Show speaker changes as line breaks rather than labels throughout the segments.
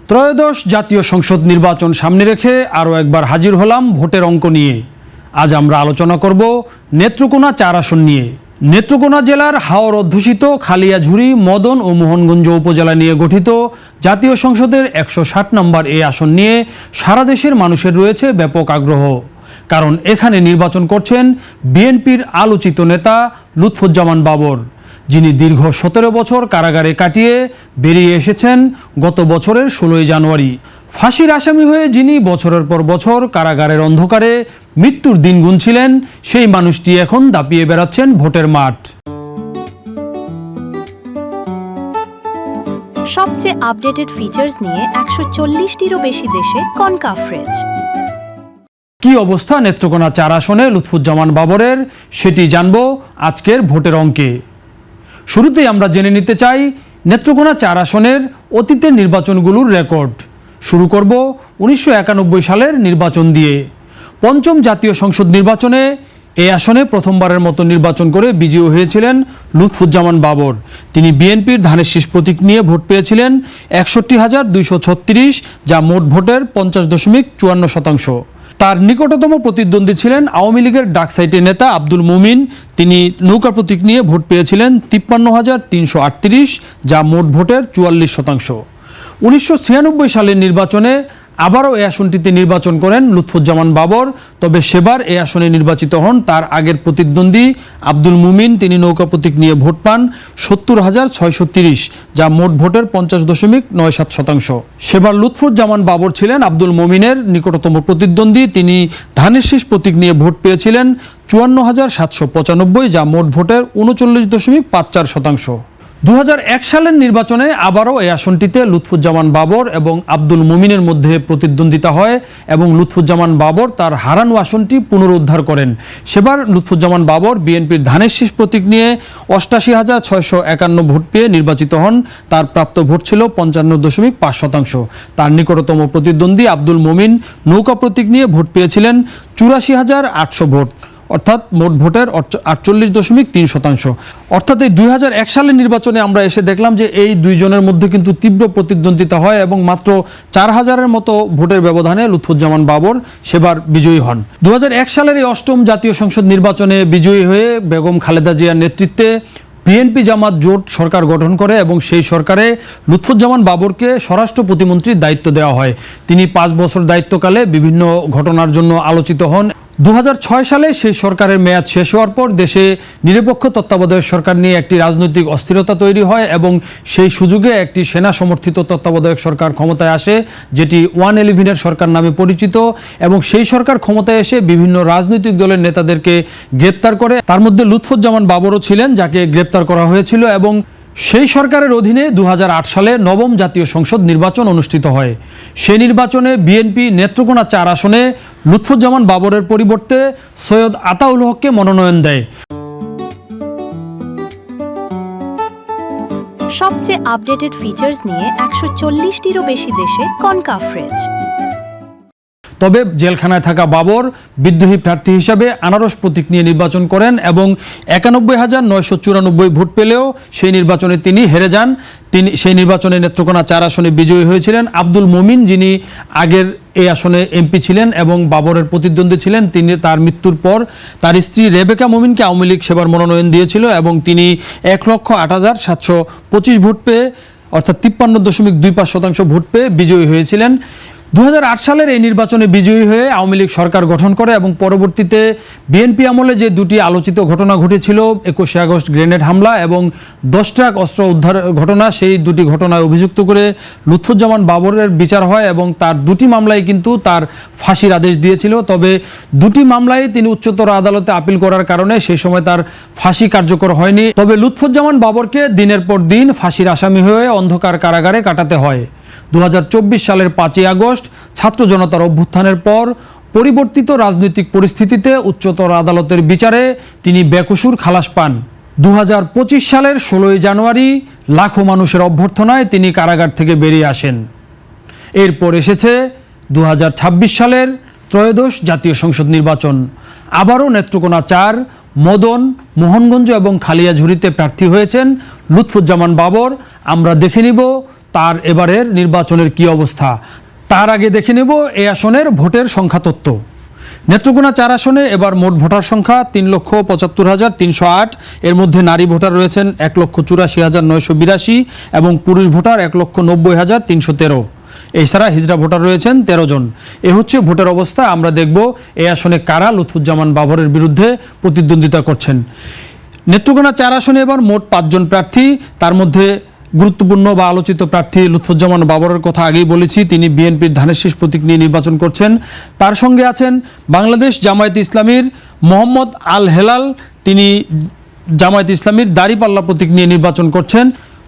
ত্রয়োদশ জাতীয় সংসদ নির্বাচন সামনে রেখে আরও একবার হাজির হলাম ভোটের অঙ্ক নিয়ে। আজ আমরা আলোচনা করব নেত্রকোনা 4 আসন নিয়ে। নেত্রকোনা জেলার হাওর অধ্যুষিত খালিয়াঝুরি, মদন ও মোহনগঞ্জ উপজেলা নিয়ে গঠিত জাতীয় সংসদের 160 নম্বর এই আসন নিয়ে সারা দেশের মানুষের রয়েছে ব্যাপক আগ্রহ। কারণ এখানে নির্বাচন করছেন বিএনপির আলোচিত নেতা লুৎফুজ্জামান বাবর, যিনি দীর্ঘ 17 বছর কারাগারে কাটিয়ে বেরিয়ে এসেছেন গত বছরের 16 জানুয়ারি। ফাঁসির আসামি হয়ে যিনি বছরের পর বছর কারাগারের অন্ধকারে মৃত্যুর দিন গুনছিলেন, সেই মানুষটি এখন দাপিয়ে বেড়াচ্ছেন ভোটের মাঠ।
সবচেয়ে আপডেটেড ফিচার্স নিয়ে 140টিরও বেশি দেশে কনকাফ্রেজ।
কি অবস্থা নেত্রকোনা 4 আসনে লুৎফুজ্জামান বাবরের, সেটি জানবো আজকের ভোটের অঙ্কে। শুরুতেই আমরা জেনে নিতে চাই নেত্রকোনা 4 আসনের অতীতের নির্বাচনগুলোর রেকর্ড। শুরু করব 1991 সালের নির্বাচন দিয়ে। পঞ্চম জাতীয় সংসদ নির্বাচনে এই আসনে প্রথমবারের মতো নির্বাচন করে বিজয়ী হয়েছিলেন লুৎফুজ্জামান বাবর। তিনি বিএনপির ধানের শীষ প্রতীক নিয়ে ভোট পেয়েছিলেন 61,236, যা মোট ভোটের 50.54%। তার নিকটতম প্রতিদ্বন্দ্বী ছিলেন আওয়ামী লীগের ডাকসাইটের নেতা আব্দুল মুমিন। তিনি নৌকা প্রতীক নিয়ে ভোট পেয়েছিলেন 53,338, যা মোট ভোটের 44%। 1996 সালের নির্বাচনে আবারও এই আসনটিতে নির্বাচন করেন লুৎফুজ্জামান বাবর, তবে সেবার এই আসনে নির্বাচিত হন তার আগের প্রতিদ্বন্দ্বী আব্দুল মুমিন। তিনি নৌকা প্রতীক নিয়ে ভোট পান 70,630, যা মোট ভোটের 50.97%। সেবার লুৎফুজ্জামান বাবর ছিলেন আব্দুল মুমিনের নিকটতম প্রতিদ্বন্দ্বী। তিনি ধানের শীষ প্রতীক নিয়ে ভোট পেয়েছিলেন 54,795, যা মোট ভোটের 39.54%। 2001 সালের নির্বাচনে আবারও এই আসনটিতে লুৎফুজ্জামান বাবর এবং আব্দুল মুমিনের মধ্যে প্রতিদ্বন্দ্বিতা হয় এবং লুৎফুজ্জামান বাবর তার হারানো আসনটি পুনরুদ্ধার করেন। সেবার লুৎফুজ্জামান বাবর বিএনপির ধানের শীষ প্রতীক নিয়ে 88,651 ভোট পেয়ে নির্বাচিত হন। তার প্রাপ্ত ভোট ছিল 55.5%। তার নিকটতম প্রতিদ্বন্দ্বী আব্দুল মুমিন নৌকা প্রতীক নিয়ে ভোট পেয়েছিলেন 84,800 ভোট, অর্থাৎ মোট ভোটের 48.3%। অর্থাৎ এই 2001 সালের নির্বাচনে আমরা এসে দেখলাম যে এই দুইজনের মধ্যে কিন্তু তীব্র প্রতিদ্বন্দ্বিতা হয় এবং মাত্র 4,000-এর মতো ভোটের ব্যবধানে লুৎফুজ্জামান বাবর সেবার বিজয়ী হন। 2001 সালের এই 8ম জাতীয় সংসদ নির্বাচনে বিজয়ী হয়ে বেগম খালেদা জিয়ার নেতৃত্বে বিএনপি জামাত জোট সরকার গঠন করে এবং সেই সরকারে লুৎফুজ্জামান বাবরকে স্বরাষ্ট্র প্রতিমন্ত্রীর দায়িত্ব দেওয়া হয়। তিনি 5 বছর দায়িত্বকালে বিভিন্ন ঘটনার জন্য আলোচিত হন। 2006 সালে সেই সরকারের মেয়াদ শেষ হওয়ার পর দেশে নিরপেক্ষ তত্ত্বাবধায়ক সরকার নিয়ে একটি রাজনৈতিক অস্থিরতা তৈরি হয় এবং সেই সুযোগে একটি সেনা সমর্থিত তত্ত্বাবধায়ক সরকার ক্ষমতায় আসে, যেটি 111-এর সরকার নামে পরিচিত। এবং সেই সরকার ক্ষমতায় এসে বিভিন্ন রাজনৈতিক দলের নেতাদেরকে গ্রেপ্তার করে। তার মধ্যে লুৎফুজ্জামান বাবরও ছিলেন, যাকে গ্রেপ্তার করা হয়েছিল। এবং সেই সরকারের অধীনে 2008 সালে 9ম জাতীয় সংসদ নির্বাচন অনুষ্ঠিত হয়। সেই নির্বাচনে বিএনপি নেত্রকোনা 4 আসনে লুৎফুজ্জামান বাবরের পরিবর্তে সৈয়দ আতাউল হককে মনোনয়ন দেয়।
সবচেয়ে আপডেটেড ফিচার্স নিয়ে 140টিরও বেশি দেশে কনকাফ্রেজ।
তবে জেলখানায় থাকা বাবর বিদ্রোহী প্রার্থী হিসাবে আনারস প্রতীক নিয়ে নির্বাচন করেন এবং 91,994 ভোট পেলেও সেই নির্বাচনে তিনি হেরে যান। তিনি সেই নির্বাচনে নেত্রকোনা 4 আসনে বিজয়ী হয়েছিলেন আব্দুল মুমিন, যিনি আগের এই আসনে এমপি ছিলেন এবং বাবরের প্রতিদ্বন্দ্বী ছিলেন। তিনি তার মৃত্যুর পর তার স্ত্রী রেবেকা মুমিনকে আওয়ামী লীগ সেবার মনোনয়ন দিয়েছিল এবং তিনি 1,08,725 ভোট পেয়ে, অর্থাৎ 53.25% ভোট পেয়ে বিজয়ী হয়েছিলেন। 2008 সালের এই নির্বাচনে বিজয়ী হয়ে আওয়ামী লীগ সরকার গঠন করে এবং পরবর্তীতে বিএনপি আমলে যে দুটি আলোচিত ঘটনা ঘটেছিল, 21শে আগস্ট গ্রেনেড হামলা এবং 10 ট্রাক অস্ত্র উদ্ধার ঘটনা, সেই দুটি ঘটনায় অভিযুক্ত করে লুৎফুজ্জামান বাবরের বিচার হয় এবং তার দুটি মামলায় কিন্তু তার ফাঁসির আদেশ দিয়েছিল। তবে দুটি মামলায় তিনি উচ্চতর আদালতে আপিল করার কারণে সেই সময় তার ফাঁসি কার্যকর হয়নি। তবে লুৎফুজ্জামান বাবরকে দিনের পর দিন ফাঁসির আসামি হয়ে অন্ধকার কারাগারে কাটাতে হয়। 2024 সালের 5ই আগস্ট ছাত্র জনতার অভ্যুত্থানের পর পরিবর্তিত রাজনৈতিক পরিস্থিতিতে উচ্চতর আদালতের বিচারে তিনি বেকসুর খালাস পান। 2025 সালের 16 জানুয়ারি লাখো মানুষের অভ্যর্থনায় তিনি কারাগার থেকে বেরিয়ে আসেন। এরপর এসেছে 2026 সালের ত্রয়োদশ জাতীয় সংসদ নির্বাচন। আবারও নেত্রকোনা 4, মদন, মোহনগঞ্জ এবং খালিয়াঝুরিতে প্রার্থী হয়েছেন লুৎফুজ্জামান বাবর। আমরা দেখে নিব তার এবারের নির্বাচনের কি অবস্থা। তার আগে দেখে নেব এই আসনের ভোটের সংখ্যা তত্ত্ব। নেত্রকোনা 4 আসনে এবার মোট ভোটার সংখ্যা 3,75,308। এর মধ্যে নারী ভোটার রয়েছেন 1,84,982 এবং পুরুষ ভোটার 1,90,313। এছাড়া হিজড়া ভোটার রয়েছেন 13 জন। এ হচ্ছে ভোটের অবস্থা। আমরা দেখব এই আসনে কারা লুৎফুজ্জামান বাবরের বিরুদ্ধে প্রতিদ্বন্দ্বিতা করছেন। নেত্রকোনা 4 আসনে এবার মোট 5 জন প্রার্থী। তার মধ্যে গুরুত্বপূর্ণ বা আলোচিত প্রার্থী লুৎফুজ্জামান বাবরের কথা আগেই বলেছি, তিনি বিএনপির ধানের শীষ প্রতীক নিয়ে নির্বাচন করছেন। তার সঙ্গে আছেন বাংলাদেশ জামায়াতে ইসলামীর মোহাম্মদ আল হেলাল, তিনি জামায়াতে ইসলামীর দাঁড়িপাল্লা প্রতীক নিয়ে নির্বাচন করছেন।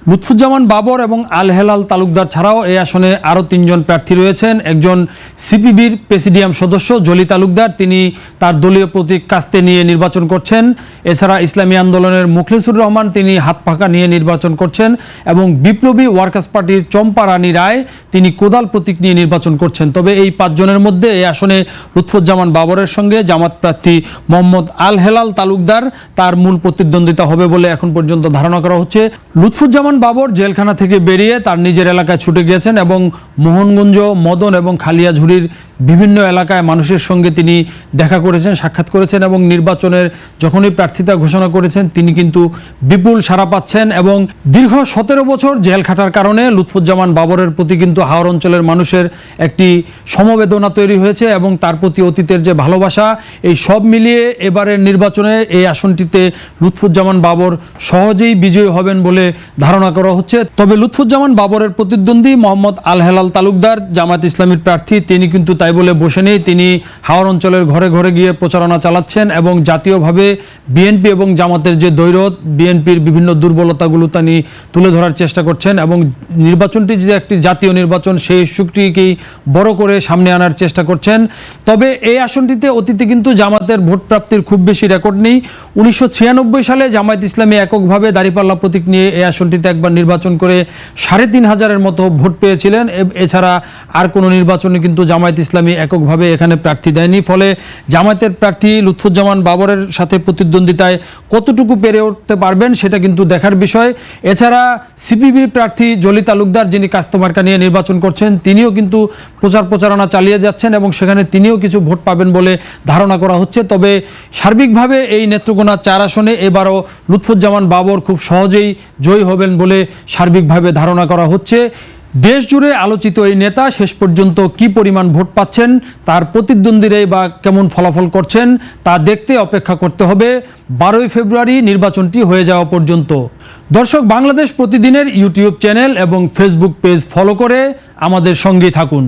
লুৎফুজ্জামান বাবর এবং আল হেলাল তালুকদার ছাড়াও এই আসনে আরও 3 জন প্রার্থী রয়েছেন। একজন সিপিবির প্রেসিডিয়াম সদস্য জলি তালুকদার, তিনি তার দলীয় প্রতীক কাস্তে নিয়ে নির্বাচন করছেন। এছাড়া ইসলামী আন্দোলনের মুখলেসুর রহমান, তিনি হাত পাকা নিয়ে নির্বাচন করছেন এবং বিপ্লবী ওয়ার্কার্স পার্টির চম্পা রানী রায়, তিনি কোদাল প্রতীক নিয়ে নির্বাচন করছেন। তবে এই 5 জনের মধ্যে এই আসনে লুৎফুজ্জামান বাবরের সঙ্গে জামাত প্রার্থী মোহাম্মদ আল হেলাল তালুকদার তার মূল প্রতিদ্বন্দ্বিতা হবে বলে এখন পর্যন্ত ধারণা করা হচ্ছে। লুৎফুজ্জামান বাবর জেলখানা থেকে বেরিয়ে তার নিজের এলাকায় ছুটে গিয়েছেন এবং মোহনগঞ্জ, মদন এবং খালিয়াঝুরির বিভিন্ন এলাকায় মানুষের সঙ্গে তিনি দেখা করেছেন, সাক্ষাৎ করেছেন এবং নির্বাচনের যখনই প্রার্থিতা ঘোষণা করেছেন তিনি কিন্তু বিপুল সাড়া পাচ্ছেন। এবং দীর্ঘ 17 বছর জেল খাটার কারণে লুৎফুজ্জামান বাবরের প্রতি কিন্তু হাওর অঞ্চলের মানুষের একটি সমবেদনা তৈরি হয়েছে এবং তার প্রতি অতীতের যে ভালোবাসা, এই সব মিলিয়ে এবারের নির্বাচনে এই আসনটিতে লুৎফুজ্জামান বাবর সহজেই বিজয়ী হবেন বলে ধারণা করা হচ্ছে। তবে লুৎফুজ্জামান বাবরের প্রতিদ্বন্দ্বী মোহাম্মদ আল হেলাল তালুকদার, জামায়াত ইসলামীর প্রার্থী, তিনি কিন্তু তাই বলে বসে নেই। তিনি হাওর অঞ্চলের ঘরে ঘরে গিয়ে প্রচারণা চালাচ্ছেন এবং জাতীয়ভাবে বিএনপি এবং জামাতের যে দ্বৈরথ, বিএনপির বিভিন্ন দুর্বলতাগুলো তিনি তুলে ধরার চেষ্টা করছেন এবং নির্বাচনটি যে একটি জাতীয় নির্বাচন, সেই ইস্যুটিকেই বড় করে সামনে আনার চেষ্টা করছেন। তবে এই আসনটিতে অতীতে কিন্তু জামাতের ভোট প্রাপ্তির খুব বেশি রেকর্ড নেই। 1996 সালে জামায়াত ইসলামী এককভাবে দাঁড়িপাল্লা প্রতীক নিয়ে এই আসনটিতে একবার নির্বাচন করে 3,500-এর মতো ভোট পেয়েছিলেন। এছাড়া আর কোনো নির্বাচনে কিন্তু জামায়াত ইসলামী এককভাবে এখানে প্রার্থী দেয়নি। ফলে জামায়াতের প্রার্থী লুৎফুজ্জামান বাবরের সাথে প্রতিদ্বন্দ্বিতায় কতটুকু পেরে উঠতে পারবেন সেটা কিন্তু দেখার বিষয়। এছাড়া সিপিবির প্রার্থী জলি তালুকদার, যিনি কাস্টমার্কা নিয়ে নির্বাচন করছেন, তিনিও কিন্তু প্রচারণা চালিয়ে যাচ্ছেন এবং সেখানে তিনিও কিছু ভোট পাবেন বলে ধারণা করা হচ্ছে। তবে সার্বিকভাবে এই নেত্রকোনা 4 আসনে এবারও লুৎফুজ্জামান বাবর খুব সহজেই জয়ী হবেন বলে সার্বিকভাবে ধারণা করা হচ্ছে। দেশ জুড়ে আলোচিত এই নেতা শেষ পর্যন্ত কি পরিমাণ ভোট পাচ্ছেন, তার প্রতিদ্বন্দ্বীরাই বা কেমন ফলাফল করছেন, তা দেখতে অপেক্ষা করতে হবে 12ই ফেব্রুয়ারি নির্বাচনটি হয়ে যাওয়া পর্যন্ত। দর্শক, বাংলাদেশ প্রতিদিনের ইউটিউব চ্যানেল এবং ফেসবুক পেজ ফলো করে আমাদের সঙ্গেই থাকুন।